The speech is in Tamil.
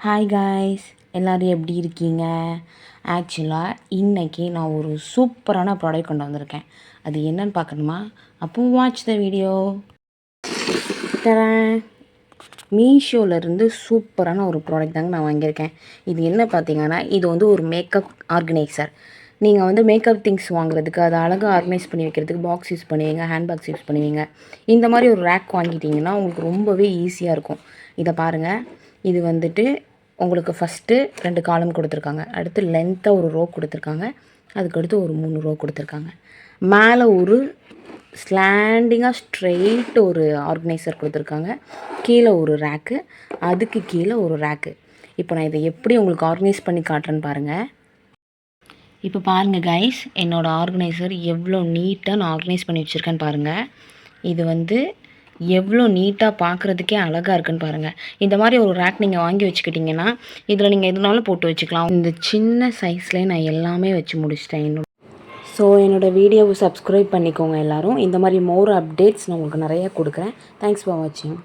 ஹாய் காய்ஸ், எல்லோரும் எப்படி இருக்கீங்க? ஆக்சுவலாக இன்றைக்கி நான் ஒரு சூப்பரான ப்ராடக்ட் கொண்டு வந்திருக்கேன். அது என்னன்னு பார்க்கணுமா? அப்போ வாட்ச் த வீடியோ. தரேன். மீஷோலேருந்து சூப்பரான ஒரு ப்ராடக்ட் தாங்க நான் வாங்கியிருக்கேன். இது என்ன பார்த்தீங்கன்னா, இது வந்து ஒரு மேக்கப் ஆர்கனைசர். நீங்கள் வந்து மேக்கப் திங்ஸ் வாங்குறதுக்கு, அதை அழகாக ஆர்கனைஸ் பண்ணி வைக்கிறதுக்கு பாக்ஸ் யூஸ் பண்ணுவீங்க, ஹேண்ட் பாக்ஸ் யூஸ் பண்ணுவீங்க. இந்த மாதிரி ஒரு ரேக் வாங்கிட்டிங்கன்னா உங்களுக்கு ரொம்பவே ஈஸியாக இருக்கும். இதை பாருங்கள். இது வந்துட்டு உங்களுக்கு ஃபஸ்ட்டு 2 காலம் கொடுத்துருக்காங்க. அடுத்து லென்த்தாக ஒரு ரோ கொடுத்துருக்காங்க. அதுக்கடுத்து ஒரு 3 ரோ கொடுத்துருக்காங்க. மேலே ஒரு ஸ்லாண்டிங்காக ஸ்ட்ரெயிட் ஒரு ஆர்கனைசர் கொடுத்துருக்காங்க. கீழே ஒரு ரேக்கு, அதுக்கு கீழே ஒரு ரேக்கு. இப்போ நான் இதை எப்படி உங்களுக்கு ஆர்கனைஸ் பண்ணி காட்டுறேன்னு பாருங்கள். இப்போ பாருங்கள் கைஸ், என்னோடய ஆர்கனைசர் எவ்வளோ நீட்டாக நான் ஆர்கனைஸ் பண்ணி வச்சுருக்கேன்னு பாருங்கள். இது வந்து எவ்வளோ நீட்டாக பார்க்குறதுக்கே அழகாக இருக்குன்னு பாருங்கள். இந்த மாதிரி ஒரு ரேக் நீங்கள் வாங்கி வச்சுக்கிட்டிங்கன்னா இதில் நீங்கள் எதுனாலும் போட்டு வச்சுக்கலாம். இந்த சின்ன சைஸ்லேயே நான் எல்லாமே வச்சு முடிச்சிட்டேன். என்னோடய வீடியோவை சப்ஸ்கிரைப் பண்ணிக்கோங்க எல்லோரும். இந்த மாதிரி மோர் அப்டேட்ஸ் நான் உங்களுக்கு நிறையா கொடுக்குறேன். தேங்க்ஸ் ஃபார் வாட்சிங்.